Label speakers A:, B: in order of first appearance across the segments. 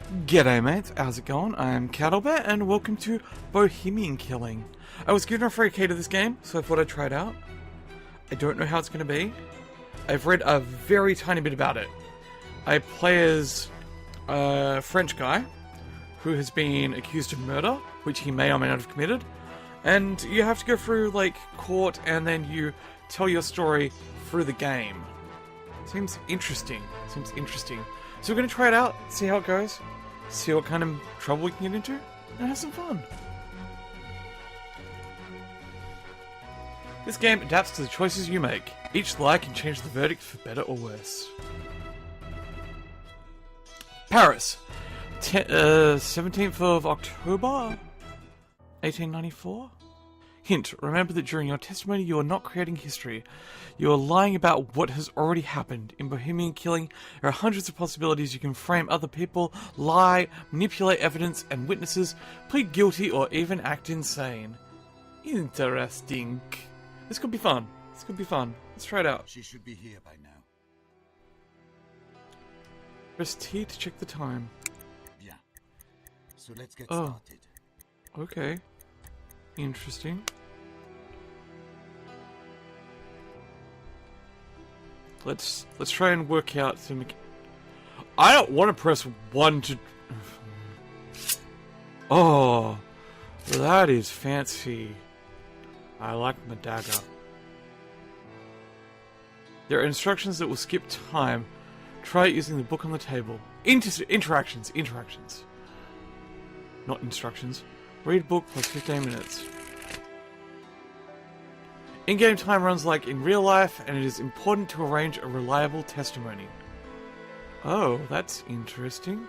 A: G'day mates, how's it going? I'm Caddlebear and welcome to Bohemian Killing. I was given a free key to this game, so I thought I'd try it out. I don't know how it's going to be. I've read a very tiny bit about it. I play as a French guy who has been accused of murder, which he may or may not have committed. And you have to go through, like, court and then you tell your story through the game. Seems interesting. So we're going to try it out, see how it goes. See what kind of trouble we can get into, and have some fun. This game adapts to the choices you make. Each lie can change the verdict for better or worse. Paris, 17th of October, 1894. Hint, remember that during your testimony you are not creating history. You are lying about what has already happened. In Bohemian Killing, there are hundreds of possibilities. You can frame other people, lie, manipulate evidence and witnesses, plead guilty, or even act insane. Interesting. This could be fun. Let's try it out.
B: She should be here by now.
A: Press T to check the time.
B: Bien. So let's get started.
A: Okay. Interesting. Let's try and work out some. I don't want to press 1 to. Oh, that is fancy. I like my dagger. There are instructions that will skip time. Try it using the book on the table. Interactions. Not instructions. Read book plus 15 minutes. In-game time runs like in real life, and it is important to arrange a reliable testimony. Oh, that's interesting.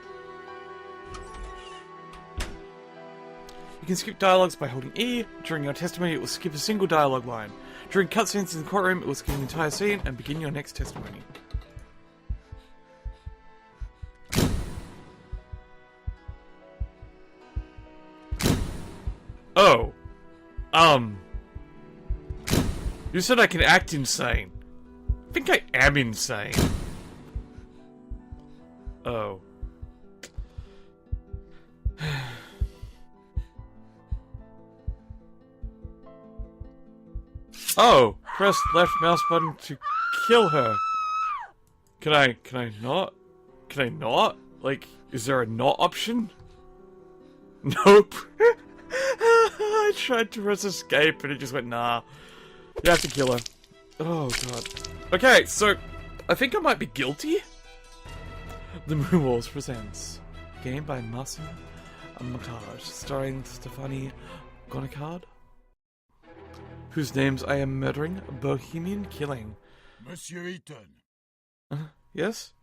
A: You can skip dialogues by holding E. During your testimony, it will skip a single dialogue line. During cutscenes in the courtroom, it will skip an entire scene and begin your next testimony. Oh. You said I can act insane. I think I am insane. Oh. Oh! Press left mouse button to kill her. Can I not? Can I not? Like, is there a not option? Nope. I tried to press escape and it just went, nah. You have to kill her. Oh, God. Okay, so, I think I might be guilty? The Moon Wars presents game by Marcin Macaj, starring Stefani Gonacard, whose names I am murdering. Bohemian Killing.
B: Monsieur Eaton.
A: Yes?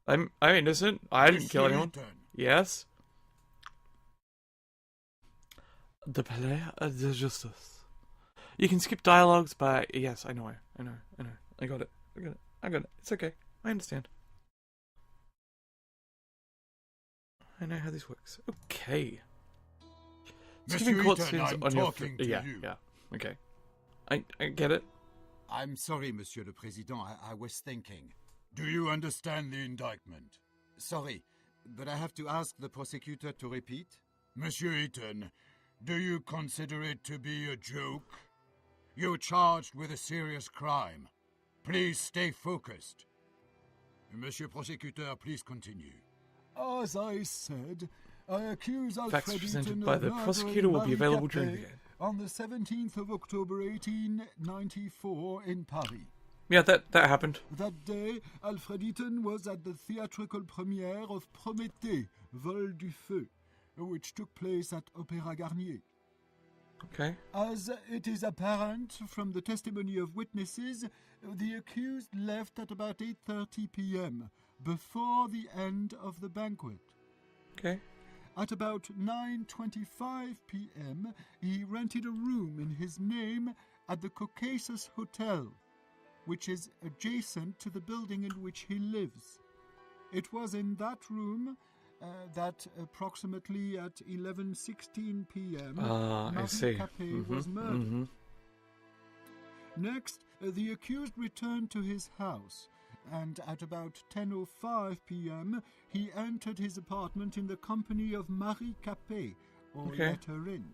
A: I'm innocent. I didn't kill anyone.
B: Eaton.
A: Yes? The Palais de Justice. You can skip dialogues by... Yes, I know. I got it. It's okay. I understand. I know how this works. Okay.
B: Monsieur Eaton, I'm talking to you.
A: Yeah. Okay. I get it.
B: I'm sorry, Monsieur le Président. I was thinking. Do you understand the indictment? Sorry, but I have to ask the prosecutor to repeat. Monsieur Eaton, do you consider it to be a joke? You're charged with a serious crime. Please stay focused. Monsieur Prosecutor, please continue. As I said, I accuse Alfred
A: Facts presented
B: Eaton
A: by
B: of
A: the
B: murdering
A: prosecutor will be available
B: Marie
A: during the
B: Capet
A: game.
B: on the 17th of October 1894 in Paris.
A: Yeah, that happened.
B: That day, Alfred Eaton was at the theatrical premiere of Prométhée, Vol du Feu, which took place at Opéra Garnier.
A: Okay.
B: As it is apparent from the testimony of witnesses, the accused left at about 8:30 p.m., before the end of the banquet.
A: Okay.
B: At about 9:25 p.m., he rented a room in his name at the Caucasus Hotel, which is adjacent to the building in which he lives. It was in that room that approximately at 11:16 p.m. Marie Capet was murdered. Next, the accused returned to his house. and at about 10:05 p.m. he entered his apartment in the company of Marie Capet, or let her in.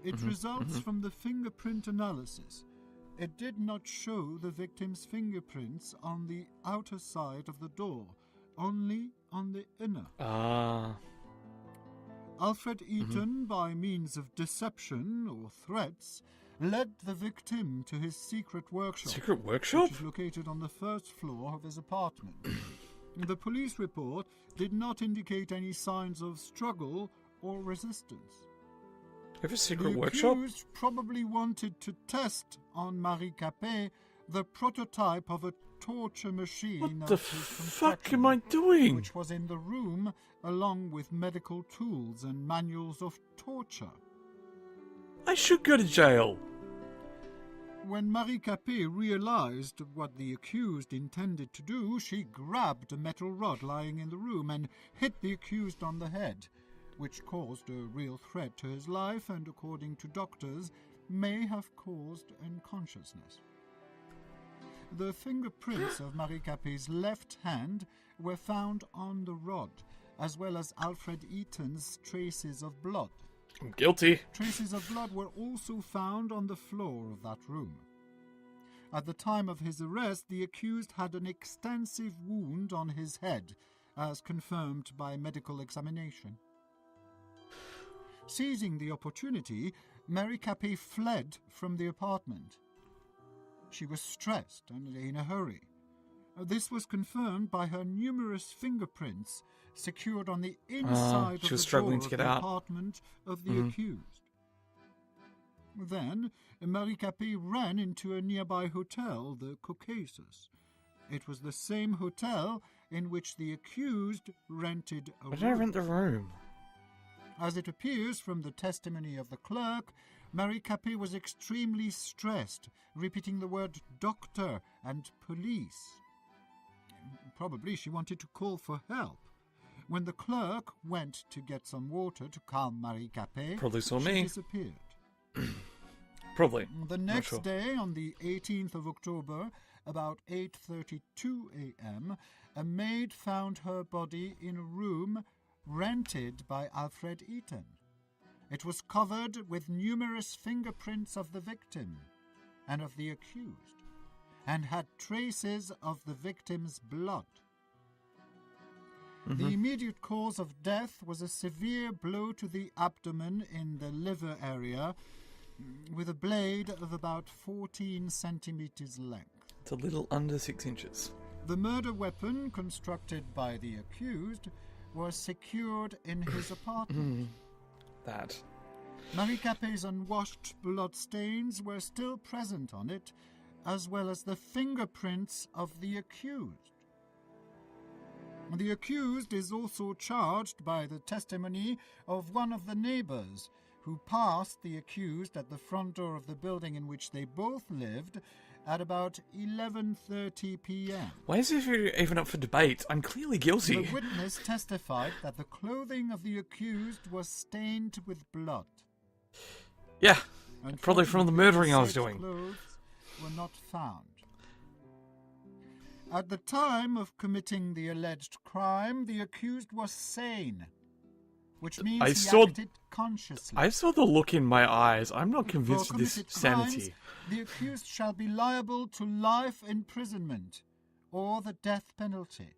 B: It results from the fingerprint analysis. It did not show the victim's fingerprints on the outer side of the door, only on the inner. Alfred Eaton, by means of deception or threats, led the victim to his secret workshop.
A: Secret workshop?
B: Which is located on the first floor of his apartment. The police report did not indicate any signs of struggle or resistance.
A: You have a secret
B: The
A: workshop?
B: accused probably wanted to test on Marie Capet the prototype of a torture machine.
A: What the fuck am I doing?
B: Which was in the room, along with medical tools and manuals of torture.
A: I should go to jail.
B: When Marie Capet realized what the accused intended to do, she grabbed a metal rod lying in the room and hit the accused on the head, which caused a real threat to his life and, according to doctors, may have caused unconsciousness. The fingerprints of Marie Capet's left hand were found on the rod, as well as Alfred Eaton's traces of blood.
A: I'm guilty.
B: Traces of blood were also found on the floor of that room. At the time of his arrest, the accused had an extensive wound on his head, as confirmed by medical examination. Seizing the opportunity, Marie Capet fled from the apartment. She was stressed and in a hurry. This was confirmed by her numerous fingerprints secured on the inside of the door of the apartment of the accused. Then, Marie Capet ran into a nearby hotel, the Caucasus. It was the same hotel in which the accused rented a room.
A: Why did I rent the room?
B: As it appears from the testimony of the clerk, Marie Capet was extremely stressed, repeating the word doctor and police. Probably she wanted to call for help. When the clerk went to get some water to calm Marie Capet,
A: Probably saw
B: she
A: me.
B: disappeared.
A: Probably.
B: The next day, on the 18th of October, about 8:32 a.m., a maid found her body in a room rented by Alfred Eaton. It was covered with numerous fingerprints of the victim and of the accused, and had traces of the victim's blood. The immediate cause of death was a severe blow to the abdomen in the liver area, with a blade of about 14 centimeters length.
A: It's a little under 6 inches.
B: The murder weapon, constructed by the accused, was secured in his apartment.
A: That.
B: Marie Capet's unwashed blood stains were still present on it, as well as the fingerprints of the accused. The accused is also charged by the testimony of one of the neighbors, who passed the accused at the front door of the building in which they both lived at about 11:30 p.m.
A: Why is it even up for debate? I'm clearly guilty.
B: The witness testified that the clothing of the accused was stained with blood.
A: Yeah, probably from the murdering I was doing.
B: Clothes were not found. At the time of committing the alleged crime, the accused was sane, which means he acted consciously.
A: I saw the look in my eyes. I'm not convinced of this sanity.
B: The accused shall be liable to life imprisonment or the death penalty.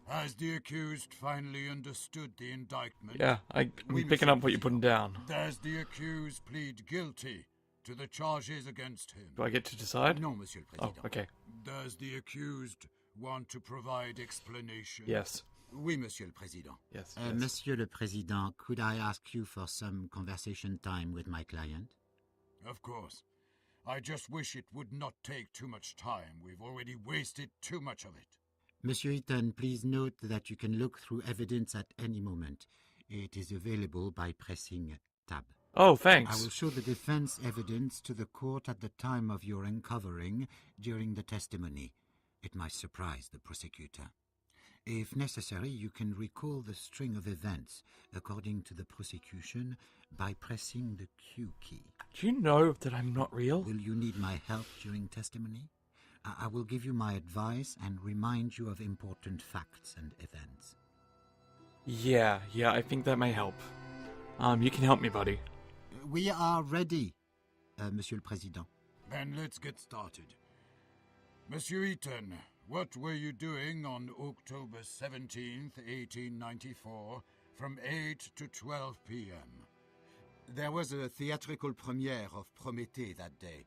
C: Has the accused finally understood the indictment?
A: Yeah, I'm picking up what you're putting down.
C: Does the accused plead guilty to the charges against him?
A: Do I get to decide?
C: No, Monsieur le Président.
A: Oh, okay.
C: Does the accused want to provide explanation?
A: Yes.
C: Oui, Monsieur le Président.
A: Yes.
D: Monsieur le Président, could I ask you for some conversation time with my client?
C: Of course. I just wish it would not take too much time. We've already wasted too much of it.
D: Monsieur Eaton, please note that you can look through evidence at any moment. It is available by pressing tab.
A: Oh, thanks.
D: I will show the defense evidence to the court at the time of your uncovering during the testimony. It might surprise the prosecutor. If necessary, you can recall the string of events according to the prosecution by pressing the Q key.
A: Do you know that I'm not real?
D: Will you need my help during testimony? I will give you my advice and remind you of important facts and events.
A: Yeah, I think that may help. You can help me, buddy.
D: We are ready, Monsieur le Président.
C: Then let's get started. Monsieur Eaton, what were you doing on October 17th, 1894, from 8 to 12 p.m.?
B: There was a theatrical premiere of Prométhée that day,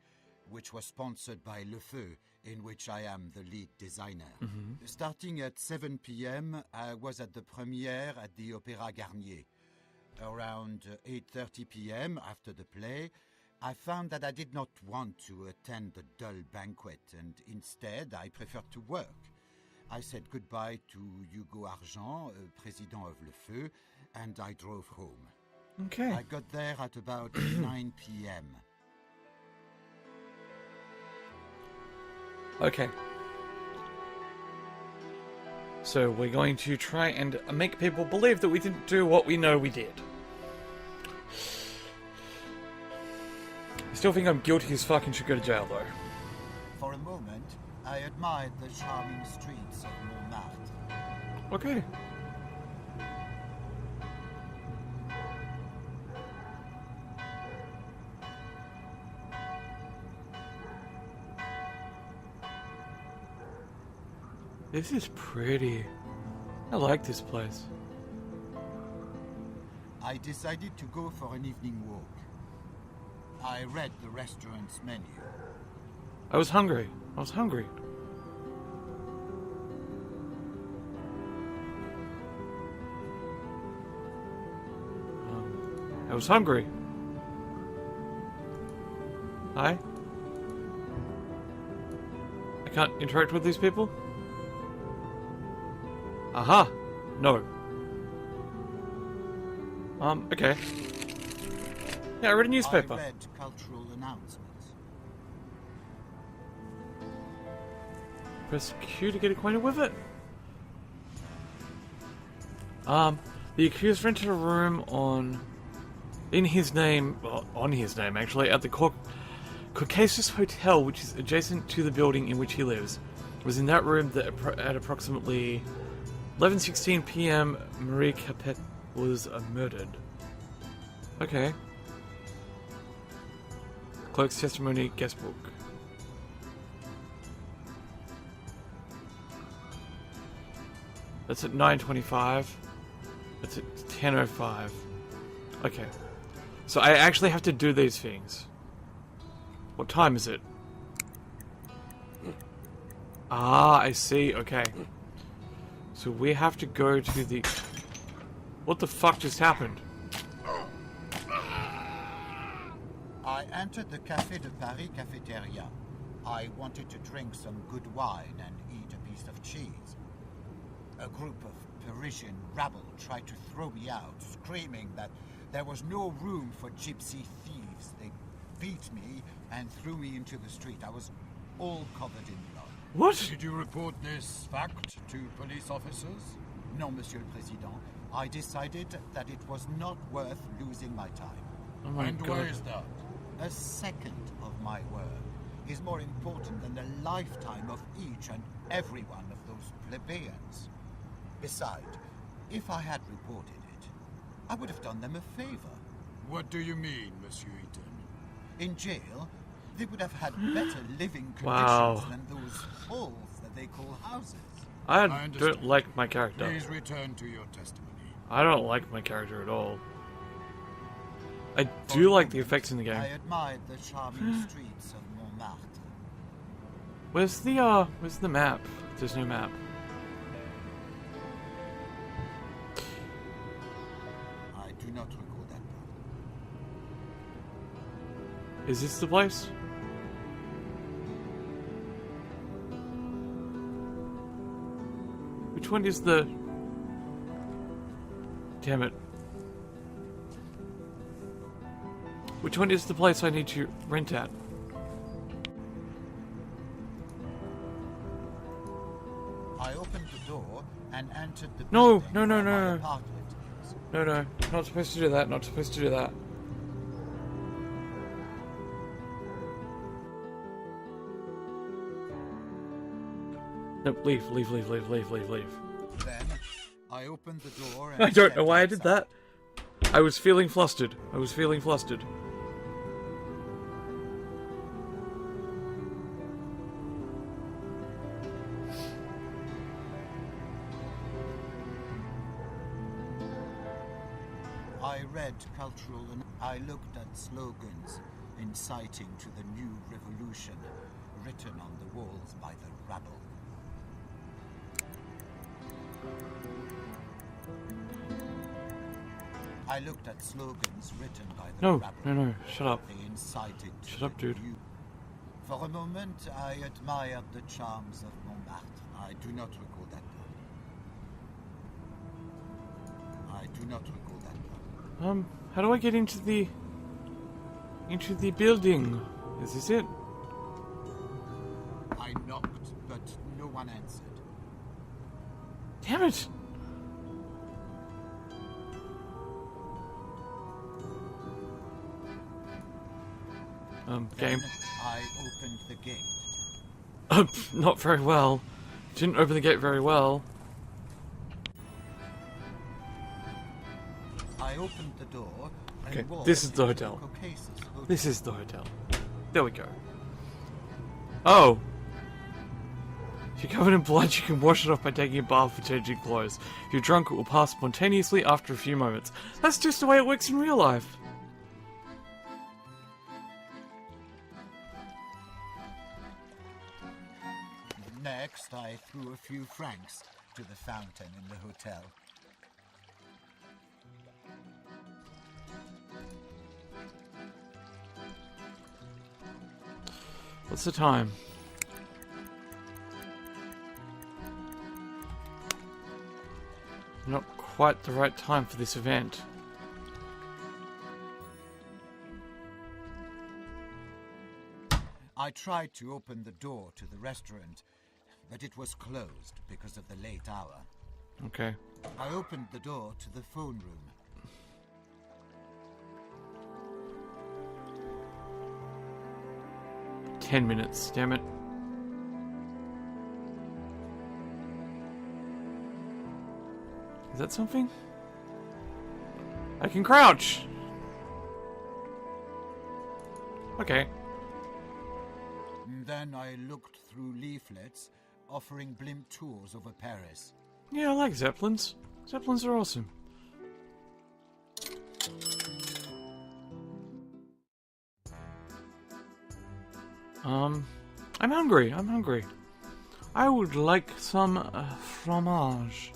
B: which was sponsored by Le Feu, in which I am the lead designer. Starting at 7 p.m., I was at the premiere at the Opéra Garnier. Around 8:30 p.m., after the play, I found that I did not want to attend the dull banquet, and instead I preferred to work. I said goodbye to Hugo Argent, president of Le Feu, and I drove home.
A: Okay.
B: I got there at about 9 p.m.
A: Okay. So we're going to try and make people believe that we didn't do what we know we did. I still think I'm guilty as fuck and should go to jail, though.
B: For a moment, I admired the charming streets of Montmartre.
A: Okay. This is pretty. I like this place.
B: I decided to go for an evening walk. I read the restaurant's menu.
A: I was hungry. I was hungry. Hi? I can't interact with these people? Aha! No. Okay. Yeah, I read a newspaper.
B: I read cultural announcements.
A: Press Q to get acquainted with it. The accused rented a room on his name actually, at the Caucasus Hotel, which is adjacent to the building in which he lives. It was in that room that at approximately 11:16 p.m. Marie Capet was murdered. Okay. Clerk's testimony, guest book. That's at 9:25. That's at 10:05. Okay. So I actually have to do these things. What time is it? Ah, I see. Okay. So we have to go to the... What the fuck just happened?
B: I entered the Café de Paris cafeteria. I wanted to drink some good wine and eat a piece of cheese. A group of Parisian rabble tried to throw me out, screaming that there was no room for gypsy thieves. They beat me and threw me into the street. I was all covered in blood.
A: What?
C: Did you report this fact to police officers?
B: No, Monsieur le Président. I decided that it was not worth losing my time.
A: Oh my
C: And
A: god.
C: why is that?
B: A second of my word is more important than the lifetime of each and every one of those plebeians. Besides, if I had reported it, I would have done them a favor.
C: What do you mean, Monsieur Eaton?
B: In jail, they would have had better living conditions
A: Wow.
B: than those halls that they call houses.
A: I
C: understand.
A: don't like my character.
C: Please return to your testimony.
A: I don't like my character at all. I do like the effects in the game.
B: I admired the charming streets of Montmartre.
A: Where's the map? There's no map.
B: I do not recall that part.
A: Is this the place? Which one is the... Damn it. Which one is the place I need to rent at?
B: I opened the door and entered the
A: No,
B: building
A: no,
B: where my
A: no.
B: apartment is.
A: No, not supposed to do that, not supposed to do that. Nope, leave.
B: Then I opened the door and
A: I don't know
B: stepped
A: why I did
B: outside.
A: that. I was feeling flustered.
B: I read cultural and I looked at slogans inciting to the new revolution written on the walls by the rabble. I looked at slogans written by the
A: No,
B: rabble.
A: no, shut up.
B: They incited to
A: Shut up,
B: the
A: dude.
B: new. For a moment, I admired the charms of Montmartre. I do not recall that part.
A: How do I get into the building? Is this it?
B: I knocked, but no one answered.
A: Damn it! Game.
B: Then I opened the gate.
A: Not very well. Didn't open the gate very well.
B: I opened the door. And
A: Okay,
B: walked
A: this is the
B: into
A: hotel.
B: Caucasus Hotel.
A: This is the hotel. There we go. Oh! If you're covered in blood, you can wash it off by taking a bath or changing clothes. If you're drunk, it will pass spontaneously after a few moments. That's just the way it works in real life.
B: Next, I threw a few francs to the fountain in the hotel.
A: What's the time? Not quite the right time for this event.
B: I tried to open the door to the restaurant, but it was closed because of the late hour.
A: Okay.
B: I opened the door to the phone room.
A: $10, damn it. Is that something? I can crouch! Okay.
B: Then I looked through leaflets offering blimp tours over Paris.
A: Yeah, I like Zeppelins. Zeppelins are awesome. I'm hungry. I would like some fromage.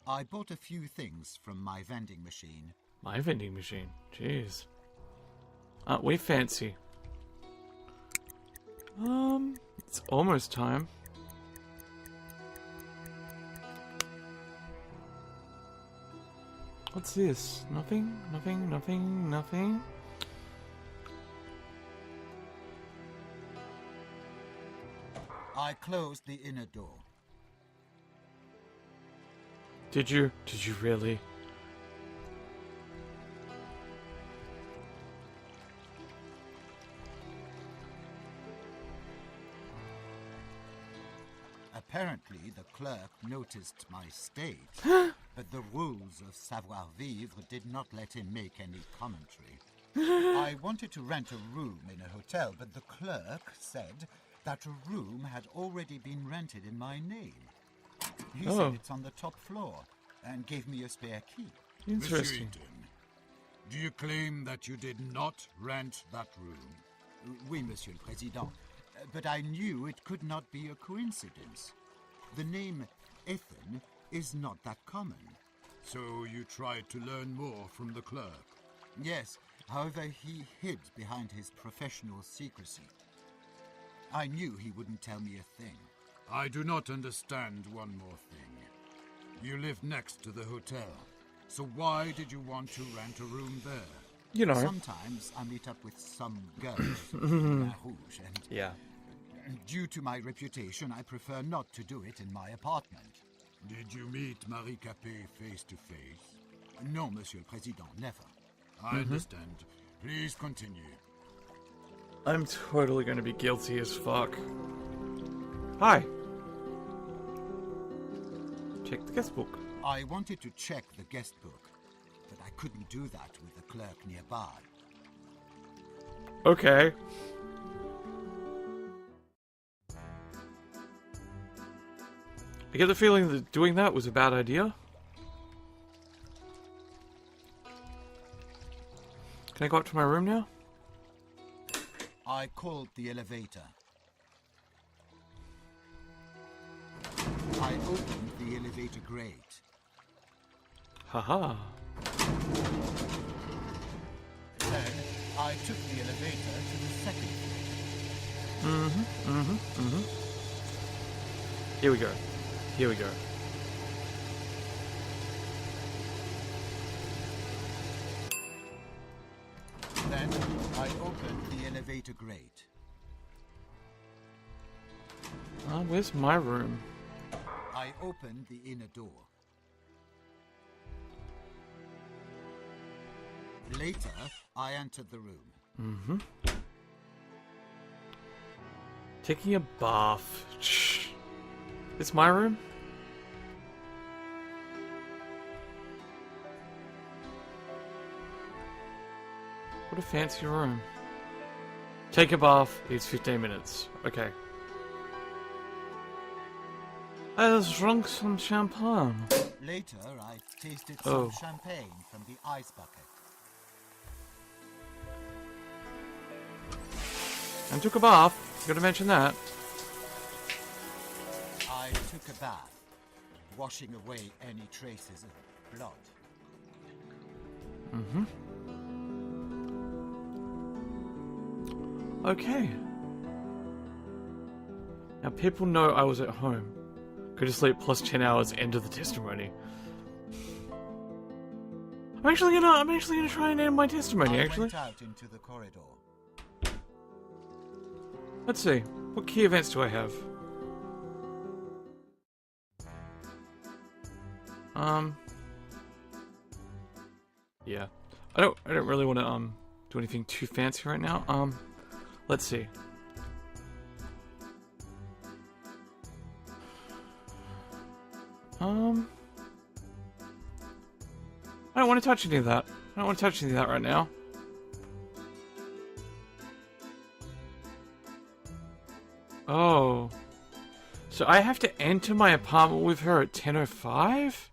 B: I bought a few things from my vending machine.
A: My vending machine. Jeez. Aren't we fancy? It's almost time. What's this? Nothing?
B: I closed the inner door.
A: Did you really?
B: Apparently, the clerk noticed my state, but the rules of savoir-vivre did not let him make any commentary. I wanted to rent a room in a hotel, but the clerk said that a room had already been rented in my name. He said it's on the top floor and gave me a spare key.
C: Monsieur
A: Interesting.
C: Eaton, do you claim that you did not rent that room?
B: Oui, Monsieur le Président, but I knew it could not be a coincidence. The name Ethan is not that common.
C: So you tried to learn more from the clerk?
B: Yes, however, he hid behind his professional secrecy. I knew he wouldn't tell me a thing.
C: I do not understand one more thing. You live next to the hotel, so why did you want to rent a room there?
A: You know.
B: Sometimes I meet up with some girls in Bain Rouge, and
A: Yeah.
B: due to my reputation, I prefer not to do it in my apartment.
C: Did you meet Marie Capet face to face?
B: No, Monsieur le Président, never.
C: I understand. Please continue.
A: I'm totally gonna be guilty as fuck. Hi. Check the guest book.
B: I wanted to check the guest book, but I couldn't do that with the clerk nearby.
A: Okay. I get the feeling that doing that was a bad idea. Can I go up to my room now?
B: I called the elevator. I opened the elevator grate.
A: Haha.
B: Then I took the elevator to the second floor.
A: Here we go. Here we go.
B: Then I opened the elevator grate.
A: Where's my room?
B: I opened the inner door. Later, I entered the room.
A: Taking a bath. Shh. It's my room? What a fancy room. Take a bath, it's 15 minutes. Okay. I just drunk some champagne.
B: Later, I tasted some champagne from the ice bucket.
A: And took a bath. Gotta mention that.
B: I took a bath, washing away any traces of blood.
A: Okay. Now people know I was at home. Go to sleep plus 10 hours, end of the testimony. I'm actually gonna try and end my testimony,
B: I went out into the corridor.
A: Let's see. What key events do I have? Yeah. I don't really want to do anything too fancy right now. Let's see. I don't want to touch any of that. I don't want to touch any of that right now. Oh. So I have to enter my apartment with her at 10:05?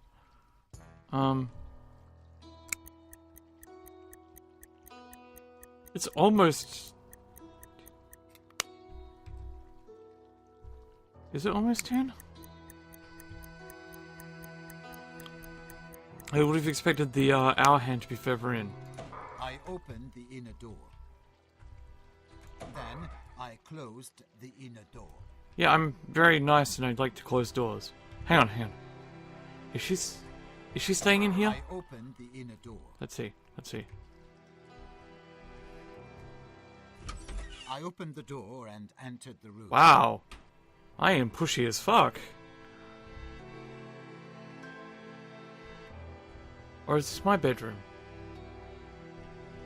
A: It's almost... Is it almost 10? I would have expected the hour hand to be further in.
B: I opened the inner door. Then I closed the inner door.
A: Yeah, I'm very nice and I'd like to close doors. Hang on. Is she staying in here?
B: I opened the inner door.
A: Let's see.
B: I opened the door and entered the room.
A: Wow. I am pushy as fuck. Or is this my bedroom?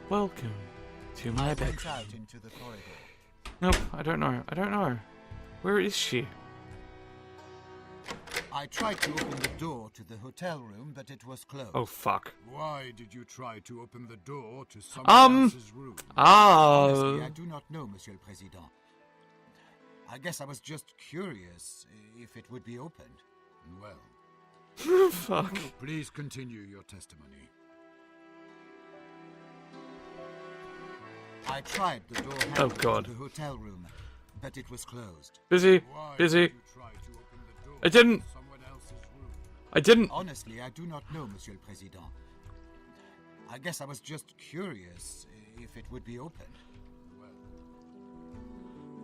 A: Welcome to my bedroom.
B: Went out into the corridor.
A: Nope, I don't know. Where is she?
B: I tried to open the door to the hotel room, but it was closed.
A: Oh, fuck.
C: Why did you try to open the door to someone else's room?
B: Honestly, I do not know, Monsieur le Président. I guess I was just curious if it would be opened.
C: Well,
A: Fuck.
C: please continue your testimony.
B: I tried the door
A: Oh,
B: handle
A: God.
B: to the hotel room, but it was closed.
A: Busy.
C: Why did you try to open the door
A: I didn't.
C: to someone else's room?
A: I didn't.
B: Honestly, I do not know, Monsieur le Président. I guess I was just curious if it would be opened.
C: Well,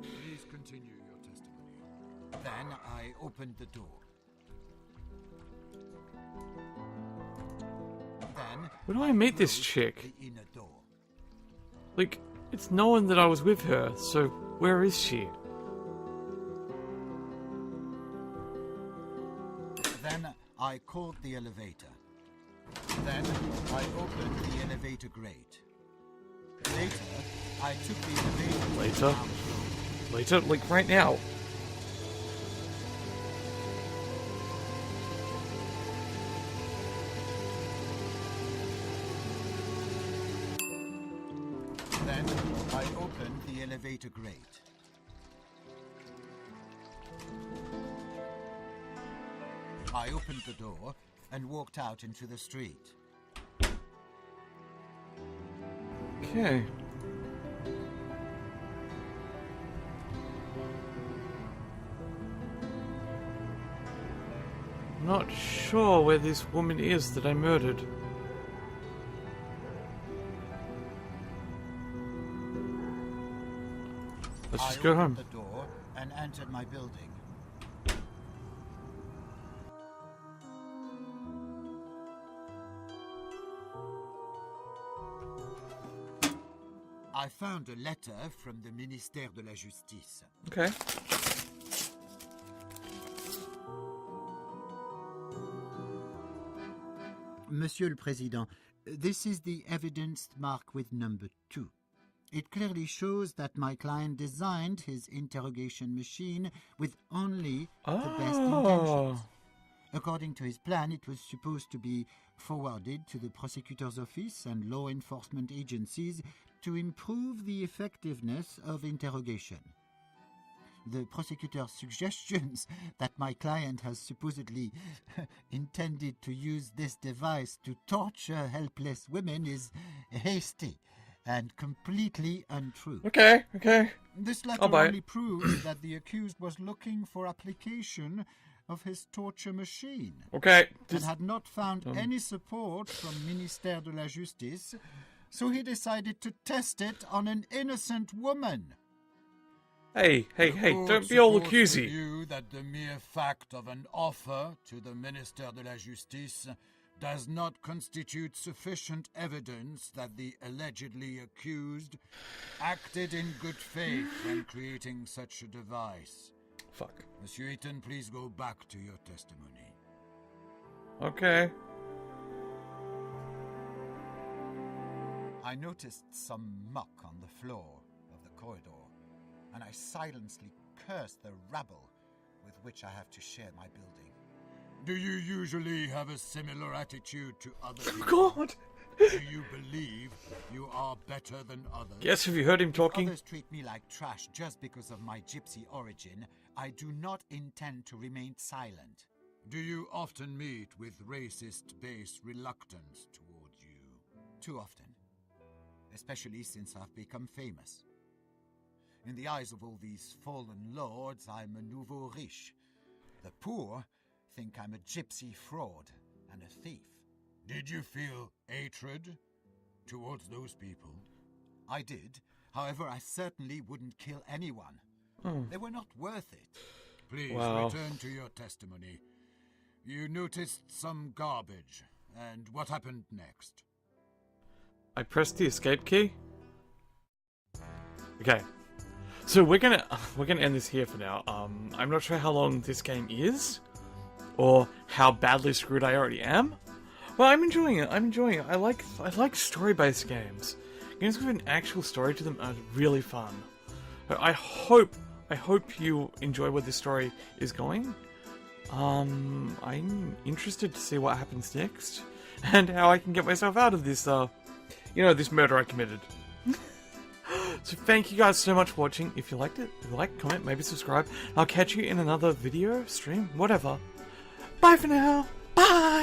C: please continue your testimony.
B: Then I opened the door. Then
A: Where do I meet this
B: closed
A: chick?
B: the inner door.
A: Like, it's known that I was with her, so where is she?
B: Then I called the elevator. Then I opened the elevator grate. Later, I took the elevator.
A: Later. Later, like right now.
B: Then I opened the elevator grate. I opened the door and walked out into the street.
A: Okay. Not sure where this woman is that I murdered. Let's just go
B: I
A: home.
B: opened the door and entered my building. I found a letter from the Ministère de la Justice.
A: Okay.
D: Monsieur le Président, this is the evidence marked with number 2. It clearly shows that my client designed his interrogation machine with only the best intentions. According to his plan, it was supposed to be forwarded to the prosecutor's office and law enforcement agencies to improve the effectiveness of interrogation. The prosecutor's suggestions that my client has supposedly intended to use this device to torture helpless women is hasty and completely untrue.
A: Okay, okay.
B: This letter
A: I'll buy it.
B: only proves that the accused was looking for application of his torture machine
A: Okay.
B: and had not found any support from Ministère de la Justice, so he decided to test it on an innocent woman.
A: Hey,
B: The
A: don't
B: court
A: be all
B: supports the
A: accusy.
B: view that the mere fact of an offer to the Ministère de la Justice does not constitute sufficient evidence that the allegedly accused acted in good faith when creating such a device.
A: Fuck.
B: Monsieur Eaton, please go back to your testimony.
A: Okay.
B: I noticed some muck on the floor of the corridor, and I silently cursed the rabble with which I have to share my building. Do you usually have a similar attitude to other people?
A: God.
B: Do you believe you are better than others?
A: Yes, have you heard him talking?
B: Others treat me like trash just because of my gypsy origin. I do not intend to remain silent. Do you often meet with racist-based reluctance towards you? Too often. Especially since I've become famous. In the eyes of all these fallen lords, I'm a nouveau riche. The poor think I'm a gypsy fraud and a thief. Did you feel hatred towards those people? I did. However, I certainly wouldn't kill anyone. They were not worth it. Please return to your testimony. You noticed some garbage, and what happened next?
A: I pressed the escape key. Okay. So we're gonna end this here for now. I'm not sure how long this game is, or how badly screwed I already am. Well, I'm enjoying it. I like story-based games. Games with an actual story to them are really fun. I hope you enjoy where this story is going. I'm interested to see what happens next, and how I can get myself out of this, this murder I committed. So thank you guys so much for watching. If you liked it, like, comment, maybe subscribe. I'll catch you in another video, stream, whatever. Bye for now. Bye!